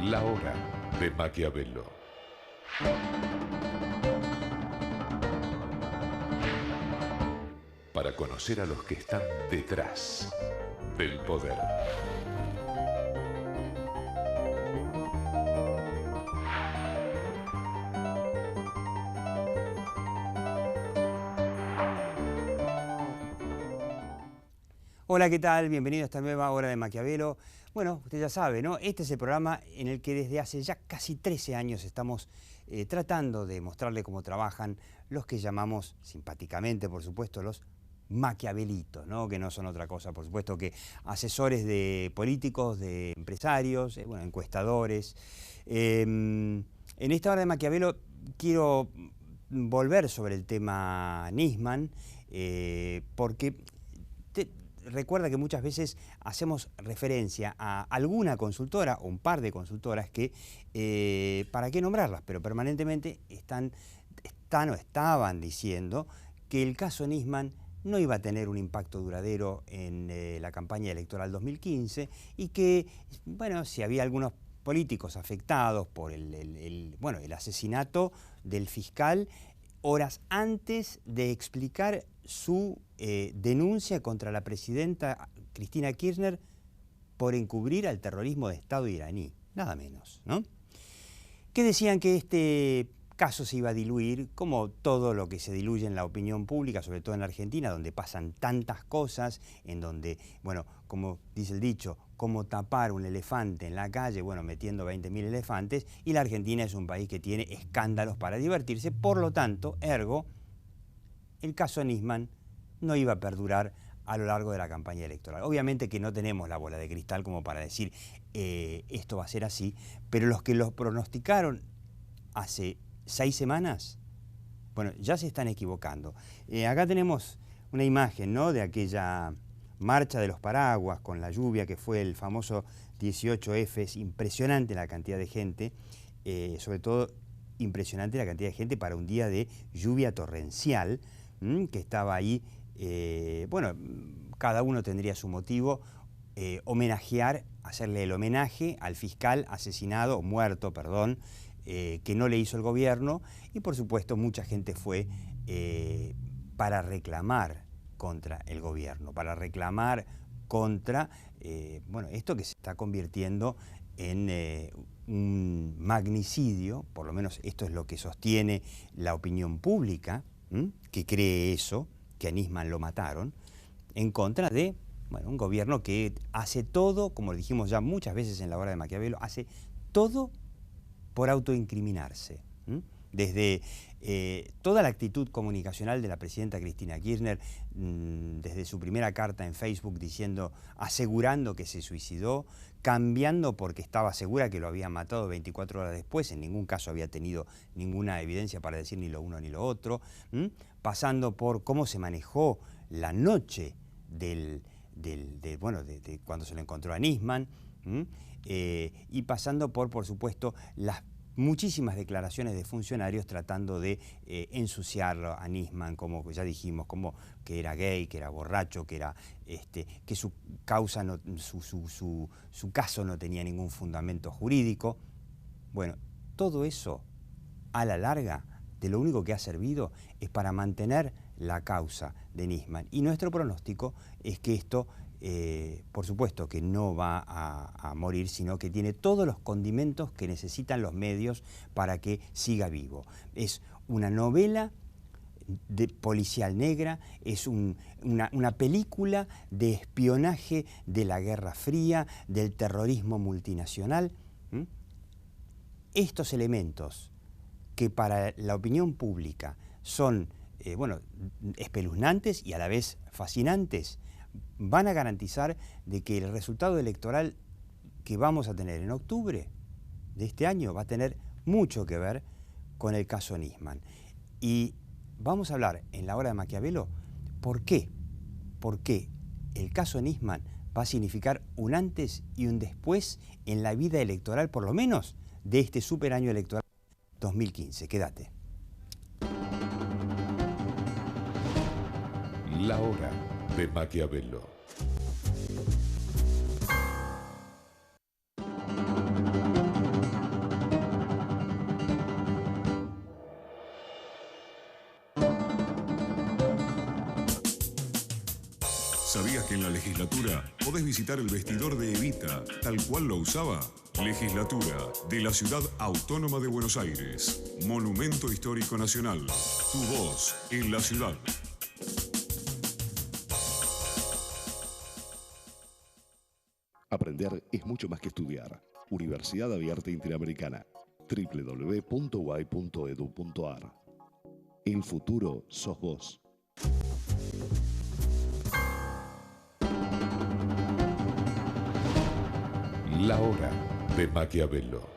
La hora de Maquiavelo. Para conocer a los que están detrás del poder. Hola, ¿qué tal? Bienvenido a esta nueva hora de Maquiavelo. Bueno, usted ya sabe, ¿no? Este es el programa en el que desde hace ya casi 13 años estamos tratando de mostrarle cómo trabajan los que llamamos, simpáticamente por supuesto, los maquiavelitos, ¿no? Que no son otra cosa, por supuesto, que asesores de políticos, de empresarios, bueno, encuestadores. En esta hora de Maquiavelo quiero volver sobre el tema Nisman, porque recuerda que muchas veces hacemos referencia a alguna consultora o un par de consultoras que, ¿para qué nombrarlas? Pero permanentemente estaban diciendo que el caso Nisman no iba a tener un impacto duradero en la campaña electoral 2015 y que, bueno, si había algunos políticos afectados por el asesinato del fiscal horas antes de explicar su denuncia contra la presidenta Cristina Kirchner por encubrir al terrorismo de Estado iraní, nada menos, ¿no? Que decían que este caso se iba a diluir, como todo lo que se diluye en la opinión pública, sobre todo en Argentina, donde pasan tantas cosas, en donde, bueno, como dice el dicho, como tapar un elefante en la calle, bueno, metiendo 20.000 elefantes, y la Argentina es un país que tiene escándalos para divertirse, por lo tanto, ergo, el caso Nisman no iba a perdurar a lo largo de la campaña electoral. Obviamente que no tenemos la bola de cristal como para decir esto va a ser así, pero los que lo pronosticaron hace 6 semanas, bueno, ya se están equivocando. Acá tenemos una imagen, ¿no?, de aquella marcha de los paraguas con la lluvia que fue el famoso 18F. Es impresionante la cantidad de gente, sobre todo impresionante la cantidad de gente para un día de lluvia torrencial, que estaba ahí. Bueno, cada uno tendría su motivo, homenajear, hacerle el homenaje al fiscal asesinado, muerto, perdón, que no le hizo el gobierno, y por supuesto mucha gente fue para reclamar contra el gobierno, para reclamar contra bueno, esto que se está convirtiendo en un magnicidio, por lo menos esto es lo que sostiene la opinión pública, que cree eso, que a Nisman lo mataron, en contra de, bueno, un gobierno que hace todo, como lo dijimos ya muchas veces en la hora de Maquiavelo, hace todo por autoincriminarse. Desde toda la actitud comunicacional de la presidenta Cristina Kirchner, desde su primera carta en Facebook diciendo, asegurando que se suicidó, cambiando porque estaba segura que lo habían matado 24 horas después, en ningún caso había tenido ninguna evidencia para decir ni lo uno ni lo otro, pasando por cómo se manejó la noche de cuando se lo encontró a Nisman, y pasando por supuesto, las muchísimas declaraciones de funcionarios tratando de ensuciarlo a Nisman, como ya dijimos, como que era gay, que era borracho, que era que su causa no, su caso no tenía ningún fundamento jurídico. Bueno, todo eso a la larga de lo único que ha servido es para mantener la causa de Nisman. Y nuestro pronóstico es que esto, por supuesto que no va a morir, sino que tiene todos los condimentos que necesitan los medios para que siga vivo. Es una novela policial negra, es una película de espionaje de la Guerra Fría, del terrorismo multinacional. Estos elementos que para la opinión pública son bueno, espeluznantes y a la vez fascinantes, van a garantizar de que el resultado electoral que vamos a tener en octubre de este año va a tener mucho que ver con el caso Nisman. Y vamos a hablar en la hora de Maquiavelo por qué el caso Nisman va a significar un antes y un después en la vida electoral, por lo menos de este super año electoral 2015. Quédate. La hora de Maquiavelo. ¿Sabías que en la legislatura podés visitar el vestidor de Evita, tal cual lo usaba? Legislatura de la Ciudad Autónoma de Buenos Aires. Monumento Histórico Nacional. Tu voz en la ciudad. Aprender es mucho más que estudiar. Universidad Abierta Interamericana. www.uay.edu.ar. El futuro sos vos. La hora de Maquiavelo.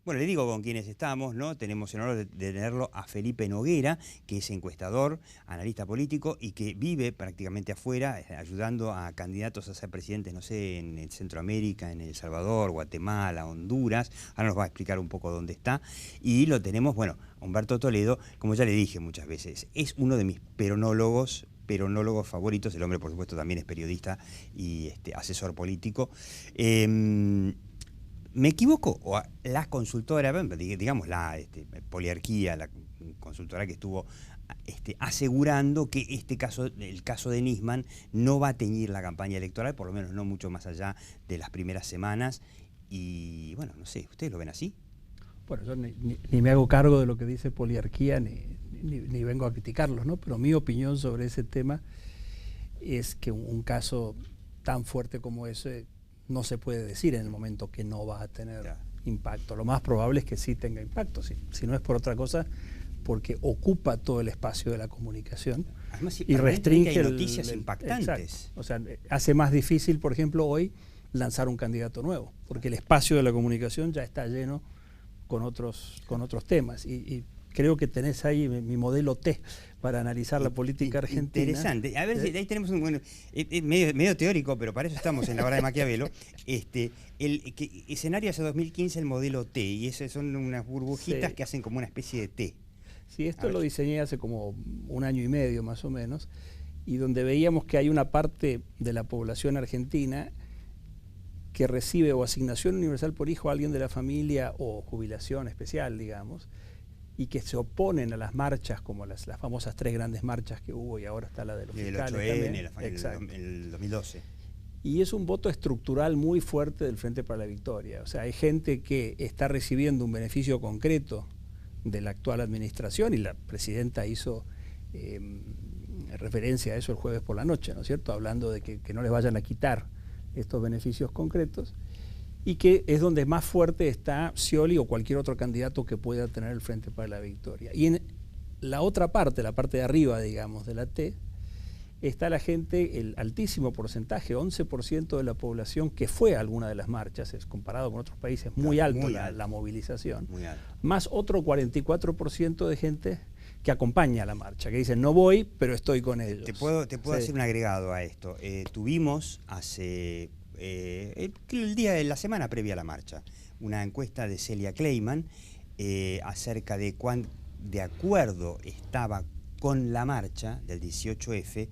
Bueno, le digo con quiénes estamos, ¿no? Tenemos el honor de tenerlo a Felipe Noguera, que es encuestador, analista político y que vive prácticamente afuera, ayudando a candidatos a ser presidentes, no sé, en Centroamérica, en El Salvador, Guatemala, Honduras. Ahora nos va a explicar un poco dónde está. Y lo tenemos, bueno, a Humberto Toledo, como ya le dije muchas veces, es uno de mis peronólogos favoritos. El hombre, por supuesto, también es periodista y asesor político. ¿Me equivoco? ¿O la consultora, digamos la Poliarquía, la consultora que estuvo asegurando que el caso de Nisman no va a teñir la campaña electoral, por lo menos no mucho más allá de las primeras semanas? Y bueno, no sé, ¿ustedes lo ven así? Bueno, yo ni me hago cargo de lo que dice Poliarquía, ni vengo a criticarlos, ¿no? Pero mi opinión sobre ese tema es que un caso tan fuerte como ese no se puede decir en el momento que no va a tener impacto. Lo más probable es que sí tenga impacto, si no es por otra cosa, porque ocupa todo el espacio de la comunicación. Además, y restringe hay noticias impactantes. Exacto. O sea, hace más difícil, por ejemplo, hoy lanzar un candidato nuevo, porque el espacio de la comunicación ya está lleno con otros temas. Y creo que tenés ahí mi modelo T para analizar la política argentina. Interesante. A ver, ahí tenemos un medio teórico, pero para eso estamos en la hora de Maquiavelo. El escenario hacia 2015, el modelo T, y esas son unas burbujitas que hacen como una especie de T. Sí, esto lo diseñé hace como 1 año y medio más o menos, y donde veíamos que hay una parte de la población argentina que recibe o asignación universal por hijo a alguien de la familia o jubilación especial, digamos, y que se oponen a las marchas, como las famosas 3 grandes marchas que hubo, y ahora está la de los fiscales también. El 2012. Y es un voto estructural muy fuerte del Frente para la Victoria. O sea, hay gente que está recibiendo un beneficio concreto de la actual administración, y la presidenta hizo referencia a eso el jueves por la noche, ¿no es cierto?, hablando de que no les vayan a quitar estos beneficios concretos, y que es donde más fuerte está Scioli o cualquier otro candidato que pueda tener el Frente para la Victoria. Y en la otra parte, la parte de arriba, digamos, de la T, está la gente, el altísimo porcentaje, 11% de la población que fue a alguna de las marchas, es comparado con otros países muy alto la movilización, muy alto, más otro 44% de gente que acompaña a la marcha, que dicen no voy, pero estoy con ellos. Te puedo hacer un agregado a esto. Tuvimos hace el día de la semana previa a la marcha una encuesta de Celia Kleiman acerca de cuán de acuerdo estaba con la marcha del 18F,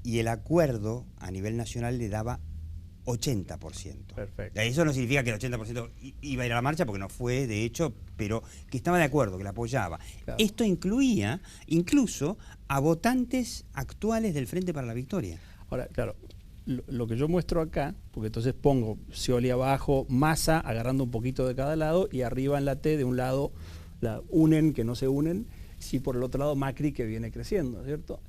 y el acuerdo a nivel nacional le daba 80%. Perfecto. Eso no significa que el 80% iba a ir a la marcha, porque no fue, de hecho, pero que estaba de acuerdo, que la apoyaba. Claro. Esto incluía incluso a votantes actuales del Frente para la Victoria. Ahora, claro, lo que yo muestro acá, porque entonces pongo Scioli abajo, Massa agarrando un poquito de cada lado, y arriba en la T, de un lado, la unen que no se unen, y por el otro lado Macri, que viene creciendo, ¿cierto?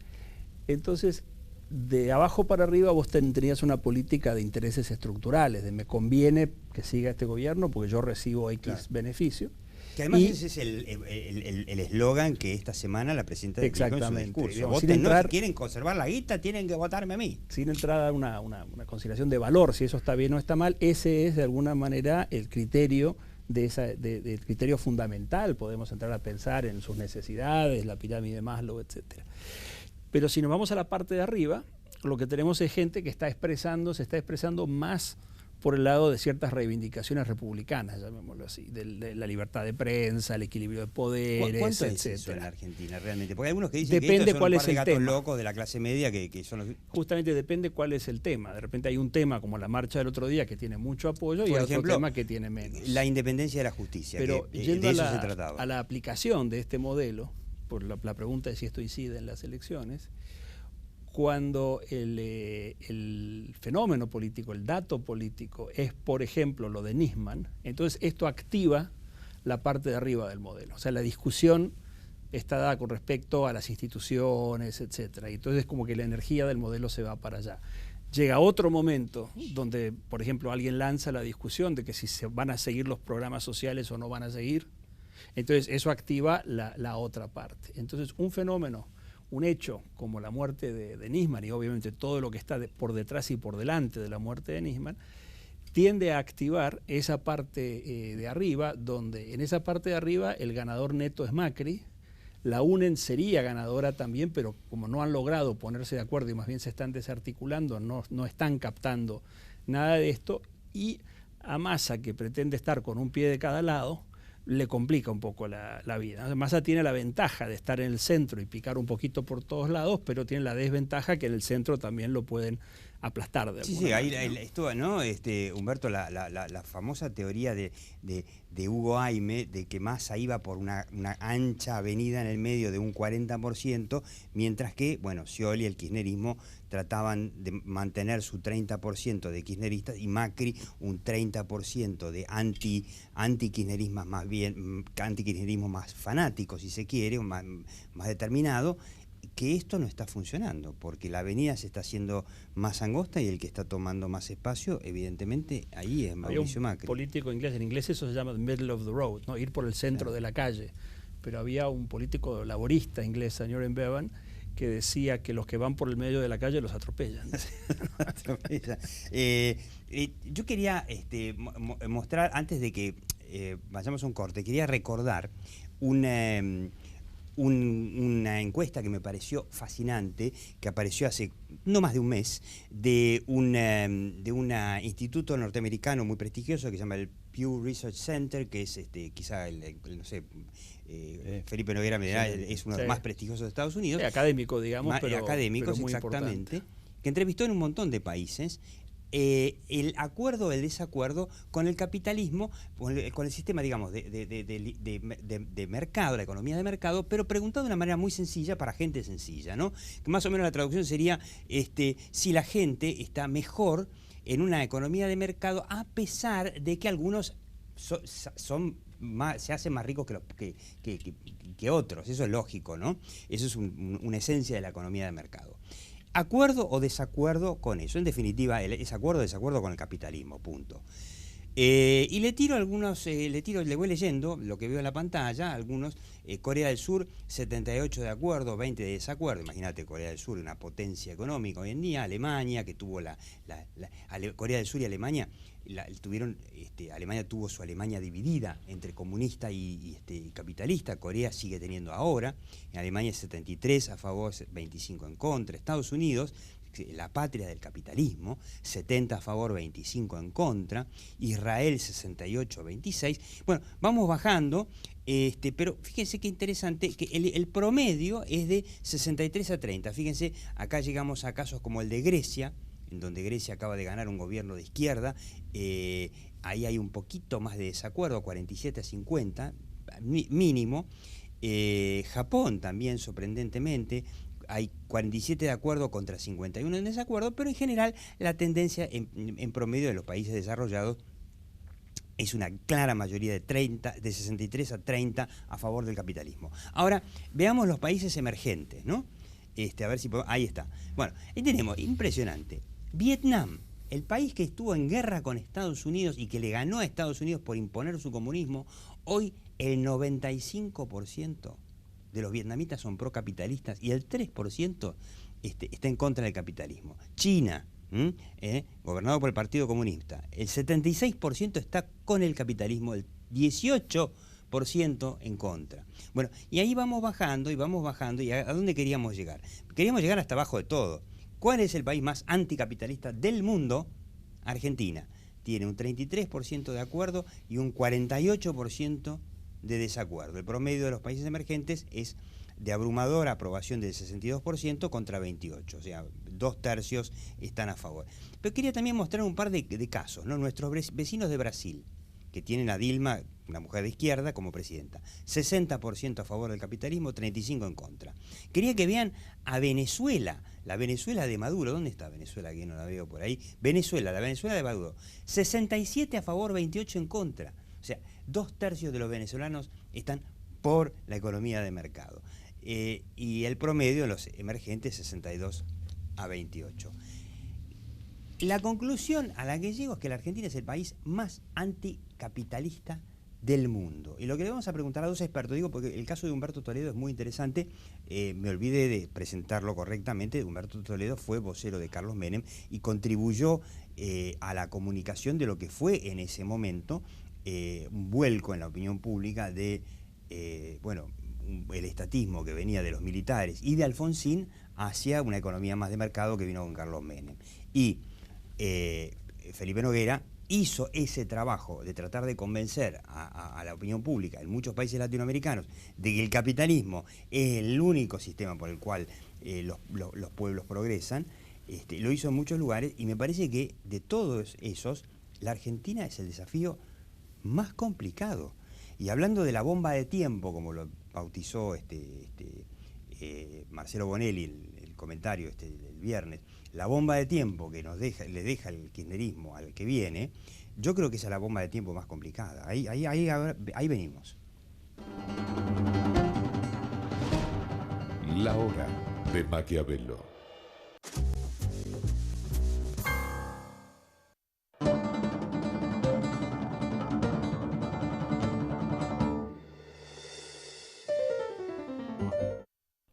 Entonces, de abajo para arriba vos tenías una política de intereses estructurales, de me conviene que siga este gobierno porque yo recibo X beneficio. Que además ese es el eslogan que esta semana la presidenta dijo en su discurso. Voten, no, si quieren conservar la guita, tienen que votarme a mí. Sin entrar a una consideración de valor, si eso está bien o está mal, ese es de alguna manera el criterio del criterio fundamental. Podemos entrar a pensar en sus necesidades, la pirámide de Maslow, etcétera. Pero si nos vamos a la parte de arriba, lo que tenemos es gente que se está expresando más por el lado de ciertas reivindicaciones republicanas, llamémoslo así, de la libertad de prensa, el equilibrio de poderes, ¿Cuánto etcétera. es eso en la Argentina realmente? Porque hay algunos que dicen depende que estos son cuál un par es de el gatos tema. locos de la clase media que son los... Justamente depende cuál es el tema. De repente hay un tema como la marcha del otro día que tiene mucho apoyo, y hay otro tema que tiene menos. La independencia de la justicia, pero que yendo de eso se trataba. A la aplicación de este modelo, por la pregunta de si esto incide en las elecciones, cuando el fenómeno político, el dato político es, por ejemplo, lo de Nisman, entonces esto activa la parte de arriba del modelo. O sea, la discusión está dada con respecto a las instituciones, etcétera. Y entonces como que la energía del modelo se va para allá. Llega otro momento donde, por ejemplo, alguien lanza la discusión de que si se van a seguir los programas sociales o no van a seguir. Entonces eso activa la otra parte. Entonces un fenómeno, un hecho como la muerte de Nisman y obviamente todo lo que está por detrás y por delante de la muerte de Nisman, tiende a activar esa parte de arriba, donde en esa parte de arriba el ganador neto es Macri. La UNEN sería ganadora también, pero como no han logrado ponerse de acuerdo y más bien se están desarticulando, no están captando nada de esto, y a Massa, que pretende estar con un pie de cada lado, le complica un poco la vida. Massa tiene la ventaja de estar en el centro y picar un poquito por todos lados, pero tiene la desventaja que en el centro también lo pueden aplastar de alguna manera. Ahí estuvo, ¿no? Humberto, la famosa teoría de Hugo Aime de que Massa iba por una ancha avenida en el medio de un 40%, mientras que, bueno, Scioli y el kirchnerismo trataban de mantener su 30% de kirchneristas y Macri un 30% de anti-kirchnerismo más fanático, si se quiere, más determinado, que esto no está funcionando, porque la avenida se está haciendo más angosta y el que está tomando más espacio, evidentemente, ahí es Mauricio Macri. Político inglés, en inglés eso se llama the middle of the road, ¿no? Ir por el centro de la calle. Pero había un político laborista inglés, señor Bevan, que decía que los que van por el medio de la calle los atropellan. Yo quería mostrar, antes de que vayamos a un corte, quería recordar una encuesta que me pareció fascinante, que apareció hace no más de un mes, de un instituto norteamericano muy prestigioso que se llama el Pew Research Center, que es quizá no sé, Felipe Noguera me dirá, es uno de los más prestigiosos de Estados Unidos. Académico, digamos, académicos, muy exactamente, importante. que entrevistó en un montón de países el acuerdo o el desacuerdo con el capitalismo, con el sistema, digamos, de mercado, la economía de mercado, pero preguntado de una manera muy sencilla para gente sencilla, ¿no? Que más o menos la traducción sería si la gente está mejor en una economía de mercado a pesar de que algunos se hacen más ricos que otros. Eso es lógico, ¿no? Eso es una esencia de la economía de mercado. ¿Acuerdo o desacuerdo con eso? En definitiva, es acuerdo o desacuerdo con el capitalismo, punto. Y le tiro algunos, le voy leyendo lo que veo en la pantalla, algunos. Corea del Sur, 78 de acuerdo, 20 de desacuerdo. Imagínate, Corea del Sur, una potencia económica hoy en día. Alemania, que tuvo Corea del Sur y Alemania, Alemania tuvo su Alemania dividida entre comunista y capitalista. Corea sigue teniendo ahora. En Alemania 73 a favor, 25 en contra. Estados Unidos, la patria del capitalismo, 70 a favor, 25 en contra. Israel 68 a 26. Bueno, vamos bajando, pero fíjense qué interesante, que el promedio es de 63 a 30. Fíjense, acá llegamos a casos como el de Grecia, en donde Grecia acaba de ganar un gobierno de izquierda. Ahí hay un poquito más de desacuerdo, 47 a 50, mínimo. Japón también, sorprendentemente, hay 47 de acuerdo contra 51 en desacuerdo, pero en general la tendencia en promedio de los países desarrollados es una clara mayoría de 63 a 30 a favor del capitalismo. Ahora, veamos los países emergentes, ¿no? A ver si podemos, ahí está. Bueno, ahí tenemos, impresionante, Vietnam, el país que estuvo en guerra con Estados Unidos y que le ganó a Estados Unidos por imponer su comunismo. Hoy el 95% de los vietnamitas son procapitalistas y el 3% está en contra del capitalismo. China, gobernado por el Partido Comunista, el 76% está con el capitalismo, el 18% en contra. Bueno, y ahí vamos bajando, y ¿a dónde queríamos llegar? Queríamos llegar hasta abajo de todo. ¿Cuál es el país más anticapitalista del mundo? Argentina. Tiene un 33% de acuerdo y un 48% de desacuerdo. El promedio de los países emergentes es de abrumadora aprobación del 62% contra 28%, o sea, 2/3 están a favor. Pero quería también mostrar un par de casos, ¿no? Nuestros vecinos de Brasil, que tienen a Dilma, una mujer de izquierda, como presidenta. 60% a favor del capitalismo, 35% en contra. Quería que vean a Venezuela, la Venezuela de Maduro. ¿Dónde está Venezuela? Aquí no la veo por ahí. Venezuela, la Venezuela de Maduro. 67 a favor, 28 en contra. O sea, 2/3 de los venezolanos están por la economía de mercado. Y el promedio, los emergentes, 62 a 28. La conclusión a la que llego es que la Argentina es el país más anticapitalista del mundo. Y lo que le vamos a preguntar a dos expertos, digo porque el caso de Humberto Toledo es muy interesante, me olvidé de presentarlo correctamente. Humberto Toledo fue vocero de Carlos Menem y contribuyó a la comunicación de lo que fue en ese momento un vuelco en la opinión pública de, el estatismo que venía de los militares y de Alfonsín hacia una economía más de mercado que vino con Carlos Menem. Y Felipe Noguera hizo ese trabajo de tratar de convencer a la opinión pública en muchos países latinoamericanos de que el capitalismo es el único sistema por el cual los pueblos progresan. Lo hizo en muchos lugares y me parece que de todos esos, la Argentina es el desafío más complicado. Y hablando de la bomba de tiempo, como lo bautizó Marcelo Bonelli, el comentario el viernes, la bomba de tiempo que le deja el kirchnerismo al que viene, yo creo que esa es la bomba de tiempo más complicada. Ahí venimos. La hora de Maquiavelo.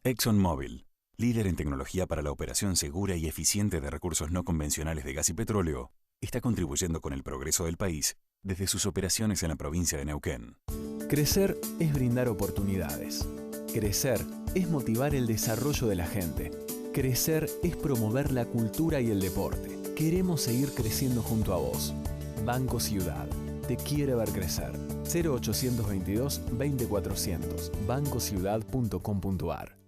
ExxonMobil, líder en tecnología para la operación segura y eficiente de recursos no convencionales de gas y petróleo, está contribuyendo con el progreso del país desde sus operaciones en la provincia de Neuquén. Crecer es brindar oportunidades. Crecer es motivar el desarrollo de la gente. Crecer es promover la cultura y el deporte. Queremos seguir creciendo junto a vos. Banco Ciudad. Te quiere ver crecer. 0822 20400. bancociudad.com.ar.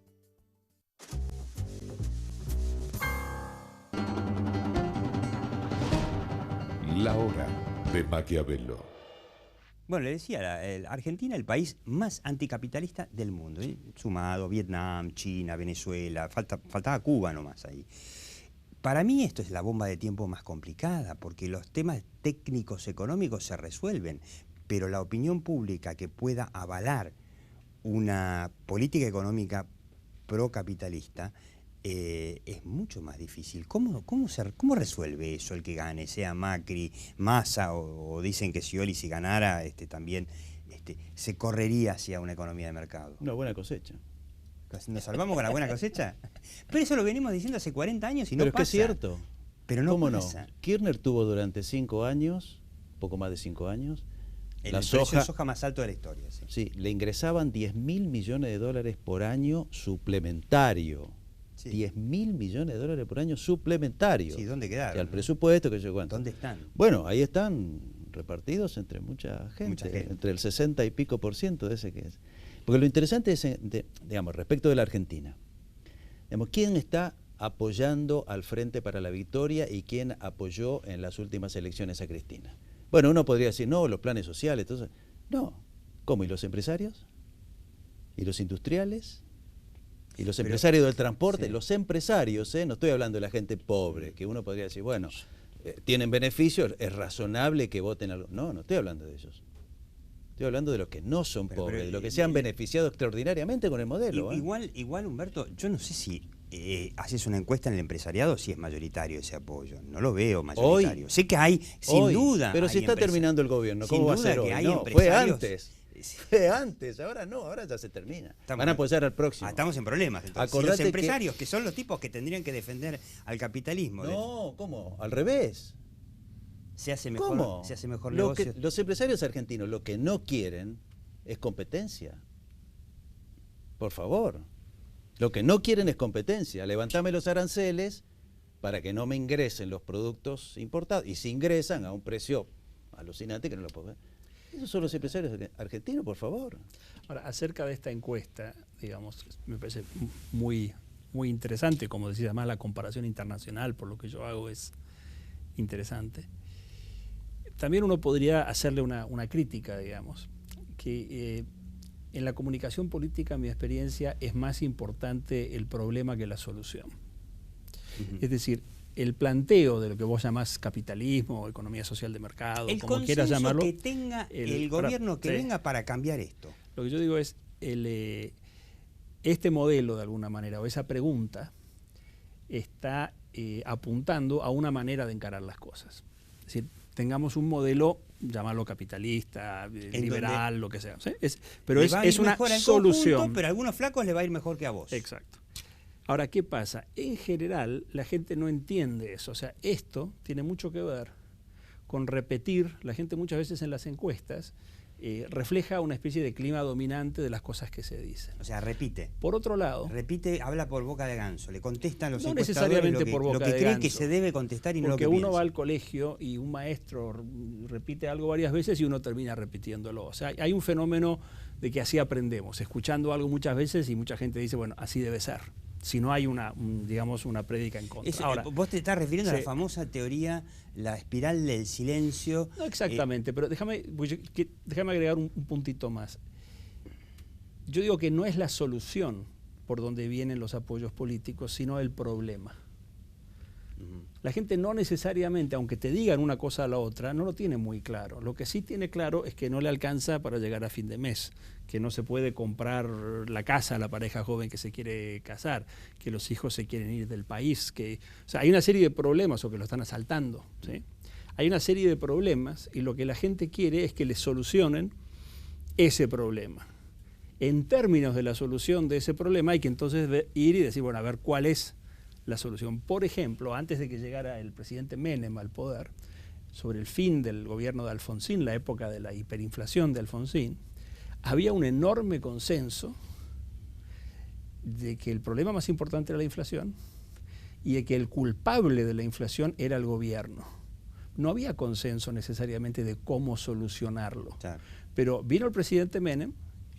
La hora de Maquiavelo. Bueno, le decía, Argentina el país más anticapitalista del mundo, sumado Vietnam, China, Venezuela, faltaba Cuba nomás ahí. Para mí esto es la bomba de tiempo más complicada, porque los temas técnicos económicos se resuelven, pero la opinión pública que pueda avalar una política económica procapitalista es mucho más difícil. ¿Cómo resuelve eso el que gane? Sea Macri, Massa o dicen que Scioli si ganara también se correría hacia una economía de mercado. Una buena cosecha. ¿Nos salvamos con la buena cosecha? Pero eso lo venimos diciendo hace 40 años y no pasa. Pero es que es cierto. Pero no ¿Cómo pasa. no? Kirchner tuvo durante 5 años, poco más de 5 años, el precio de soja más alto de la historia. Sí, sí, le ingresaban $10.000 millones por año suplementario. Sí. $10.000 millones por año suplementario. Sí, ¿dónde quedaron? Al presupuesto que yo cuento. ¿Dónde están? Bueno, ahí están repartidos entre mucha gente. Entre el 60 y pico % de ese que es. Porque lo interesante es, digamos, respecto de la Argentina, digamos, ¿quién está apoyando al Frente para la Victoria y quién apoyó en las últimas elecciones a Cristina? Bueno, uno podría decir, no, los planes sociales, entonces, no. ¿Cómo? ¿Y los empresarios? ¿Y los industriales? ¿Y los empresarios del transporte? Sí. Los empresarios, no estoy hablando de la gente pobre, que uno podría decir, bueno, tienen beneficios, es razonable que voten algo. No, no estoy hablando de ellos. Estoy hablando de los que no son pobres, de los que se han beneficiado extraordinariamente con el modelo. Igual, Humberto, yo no sé si haces una encuesta en el empresariado, si es mayoritario ese apoyo. No lo veo mayoritario. Sé que hay, sin duda. Pero si está terminando el gobierno, ¿cómo va a ser hoy? No, fue antes. Fue antes, ahora no, ahora ya se termina. Van a apoyar al próximo. Estamos en problemas. Entonces, si los empresarios, que son los tipos que tendrían que defender al capitalismo. No, ¿cómo? Al revés. Se hace mejor, ¿Cómo? Se hace mejor negocio. Los empresarios argentinos lo que no quieren es competencia. Por favor. Lo que no quieren es competencia. Levantame los aranceles para que no me ingresen los productos importados. Y si ingresan a un precio alucinante que no lo puedo ver. Esos son los empresarios argentinos, por favor. Ahora, acerca de esta encuesta, digamos, me parece muy interesante, como decía, además la comparación internacional, por lo que yo hago, es interesante. También uno podría hacerle una crítica, digamos, que en la comunicación política, mi experiencia, es más importante el problema que la solución. Es decir, el planteo de lo que vos llamás capitalismo, economía social de mercado, como quieras llamarlo. El consenso que tenga el gobierno que venga para cambiar esto. Lo que yo digo es, este modelo de alguna manera, o esa pregunta, está apuntando a una manera de encarar las cosas. Es decir, tengamos un modelo, llamarlo capitalista, liberal, lo que sea. ¿Sí? Pero es una solución. Conjunto, pero a algunos flacos le va a ir mejor que a vos. Exacto. Ahora, ¿qué pasa? En general, la gente no entiende eso. O sea, esto tiene mucho que ver con repetir. La gente muchas veces en las encuestas refleja una especie de clima dominante de las cosas que se dicen. O sea, repite. Por otro lado... Repite, habla por boca de ganso. Le contestan los no encuestadores necesariamente por boca lo que de cree ganso, que se debe contestar y no lo que porque uno piensa. va al colegio y un maestro repite algo varias veces y uno termina repitiéndolo. O sea, hay un fenómeno de que así aprendemos, escuchando algo muchas veces y mucha gente dice, bueno, así debe ser. Si no hay digamos, una prédica en contra. Ahora, vos te estás refiriendo a la famosa teoría, la espiral del silencio. No exactamente, pero déjame agregar un puntito más. Yo digo que no es la solución por donde vienen los apoyos políticos, sino el problema. La gente no necesariamente, aunque te digan una cosa a la otra, no lo tiene muy claro. Lo que sí tiene claro es que no le alcanza para llegar a fin de mes, que no se puede comprar la casa a la pareja joven que se quiere casar, que los hijos se quieren ir del país, o sea, hay una serie de problemas, o que lo están asaltando, ¿sí? Hay una serie de problemas y lo que la gente quiere es que le solucionen ese problema. En términos de la solución de ese problema hay que entonces ir y decir, bueno, a ver cuál es la solución. Por ejemplo, antes de que llegara el presidente Menem al poder, sobre el fin del gobierno de Alfonsín, la época de la hiperinflación de Alfonsín, había un enorme consenso de que el problema más importante era la inflación y de que el culpable de la inflación era el gobierno. No había consenso necesariamente de cómo solucionarlo. Claro. Pero vino el presidente Menem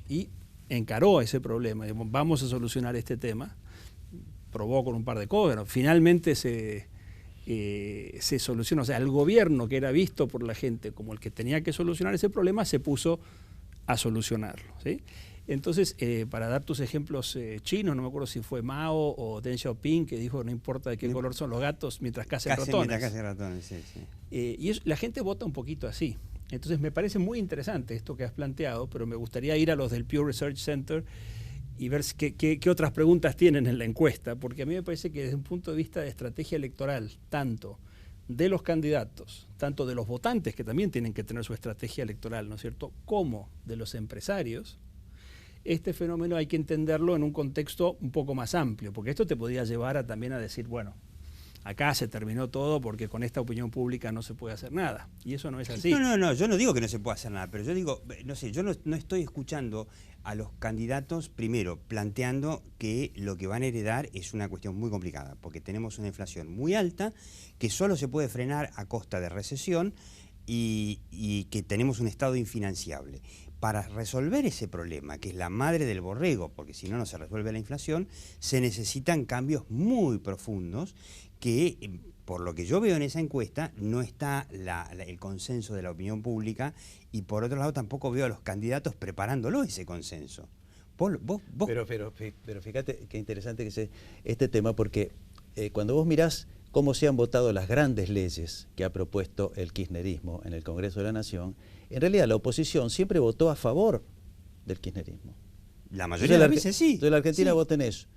y encaró ese problema. Digamos, vamos a solucionar este tema. Probó con un par de cosas, finalmente se solucionó. O sea, el gobierno que era visto por la gente como el que tenía que solucionar ese problema se puso a solucionarlo, ¿sí? Entonces, para dar tus ejemplos chinos, no me acuerdo si fue Mao o Deng Xiaoping, que dijo no importa de qué color son los gatos mientras cacen ratones. Mientras cacen ratones, sí, sí. Y la gente vota un poquito así. Entonces, me parece muy interesante esto que has planteado, pero me gustaría ir a los del Pew Research Center y ver qué otras preguntas tienen en la encuesta, porque a mí me parece que desde un punto de vista de estrategia electoral, tanto de los candidatos, tanto de los votantes, que también tienen que tener su estrategia electoral, ¿no es cierto?, como de los empresarios, este fenómeno hay que entenderlo en un contexto un poco más amplio, porque esto te podría llevar también a decir, bueno, acá se terminó todo porque con esta opinión pública no se puede hacer nada. Y eso no es así. No, yo no digo que no se pueda hacer nada, pero yo digo, no sé, yo no estoy escuchando a los candidatos, primero, planteando que lo que van a heredar es una cuestión muy complicada, porque tenemos una inflación muy alta que solo se puede frenar a costa de recesión y que tenemos un estado infinanciable. Para resolver ese problema, que es la madre del borrego, porque si no, no se resuelve la inflación, se necesitan cambios muy profundos que, por lo que yo veo en esa encuesta, no está el consenso de la opinión pública y por otro lado tampoco veo a los candidatos preparándolo ese consenso. Pero fíjate qué interesante que sea este tema, porque cuando vos mirás cómo se han votado las grandes leyes que ha propuesto el kirchnerismo en el Congreso de la Nación, en realidad la oposición siempre votó a favor del kirchnerismo. La mayoría de las veces sí. Entonces en la Argentina vos tenés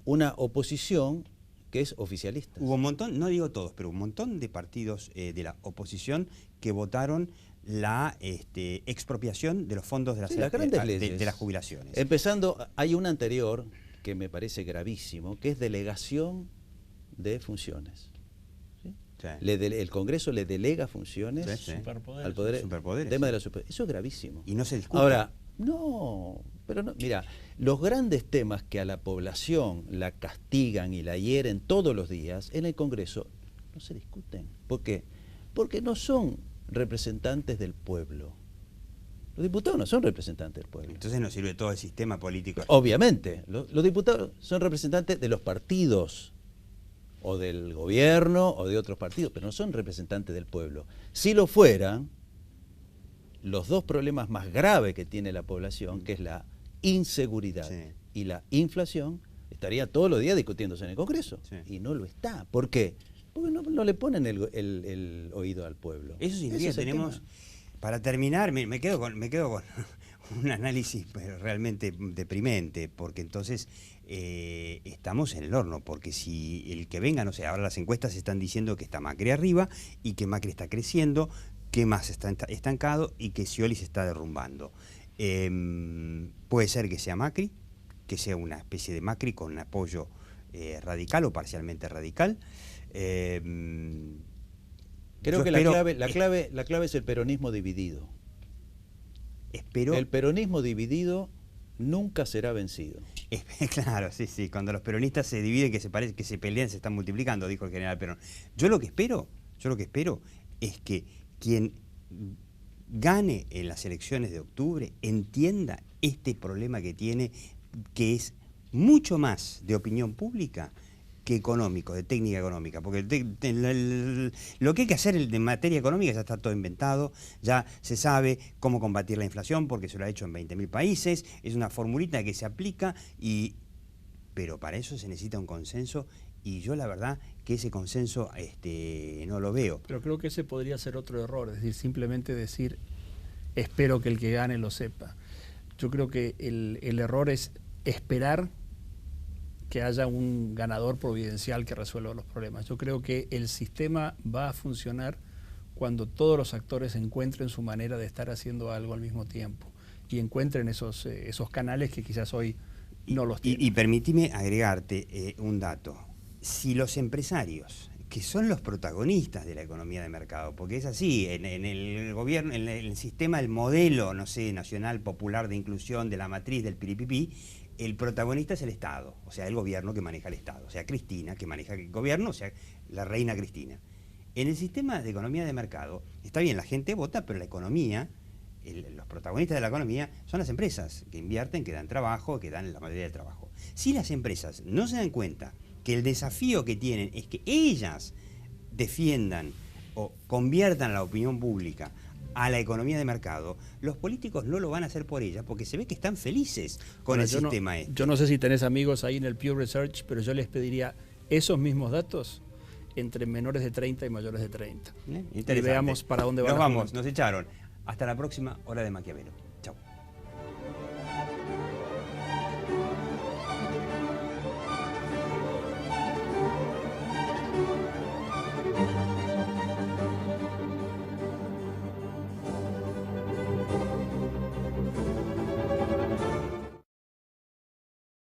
una oposición que es oficialista. Hubo un montón, no digo todos, pero un montón de partidos de la oposición que votaron la expropiación de los fondos de las grandes leyes. De las jubilaciones. Empezando, hay una anterior que me parece gravísimo, que es delegación de funciones. ¿Sí? Sí. El Congreso le delega funciones al poder. Tema de eso es gravísimo. Y no se discute. Ahora, pero no, mira, los grandes temas que a la población la castigan y la hieren todos los días, en el Congreso no se discuten. ¿Por qué? Porque no son representantes del pueblo. Los diputados no son representantes del pueblo. Entonces no sirve todo el sistema político. Obviamente, los diputados son representantes de los partidos, o del gobierno, o de otros partidos, pero no son representantes del pueblo. Si lo fueran, los dos problemas más graves que tiene la población, que es la inseguridad y la inflación, estaría todos los días discutiéndose en el Congreso. Y no lo está. ¿Por qué? Porque no le ponen el oído al pueblo. Eso significa que tenemos, para terminar, me quedo con un análisis realmente deprimente, porque entonces estamos en el horno, porque si el que venga, no sé, ahora las encuestas están diciendo que está Macri arriba y que Macri está creciendo, que más está estancado y que Scioli se está derrumbando. Puede ser que sea Macri, que sea una especie de Macri con un apoyo radical o parcialmente radical. Creo que la clave es el peronismo dividido. El peronismo dividido nunca será vencido. Claro, sí, cuando los peronistas se dividen, que se pelean, se están multiplicando, dijo el general Perón. Yo lo que espero es que quien gane en las elecciones de octubre entienda este problema que tiene, que es mucho más de opinión pública que económico, de técnica económica, porque lo que hay que hacer en materia económica ya está todo inventado, ya se sabe cómo combatir la inflación porque se lo ha hecho en 20.000 países, es una formulita que se aplica, pero para eso se necesita un consenso, y yo la verdad que ese consenso no lo veo. Pero creo que ese podría ser otro error, es decir, simplemente decir, espero que el que gane lo sepa. Yo creo que el error es esperar que haya un ganador providencial que resuelva los problemas. Yo creo que el sistema va a funcionar cuando todos los actores encuentren su manera de estar haciendo algo al mismo tiempo y encuentren esos canales que quizás hoy no los tienen. Y permíteme agregarte un dato. Si los empresarios, que son los protagonistas de la economía de mercado, porque es así, en el gobierno, en el sistema, el modelo, no sé, nacional, popular de inclusión, de la matriz del piripipí, el protagonista es el Estado, o sea, el gobierno que maneja el Estado, o sea, Cristina, que maneja el gobierno, o sea, la reina Cristina. En el sistema de economía de mercado, está bien, la gente vota, pero la economía, los protagonistas de la economía son las empresas, que invierten, que dan trabajo, que dan la mayoría del trabajo. Si las empresas no se dan cuenta que el desafío que tienen es que ellas defiendan o conviertan la opinión pública a la economía de mercado, los políticos no lo van a hacer por ellas porque se ve que están felices con el sistema este. Yo no sé si tenés amigos ahí en el Pew Research, pero yo les pediría esos mismos datos entre menores de 30 y mayores de 30. Y veamos para dónde van. Nos echaron. Hasta la próxima Hora de Maquiavelo.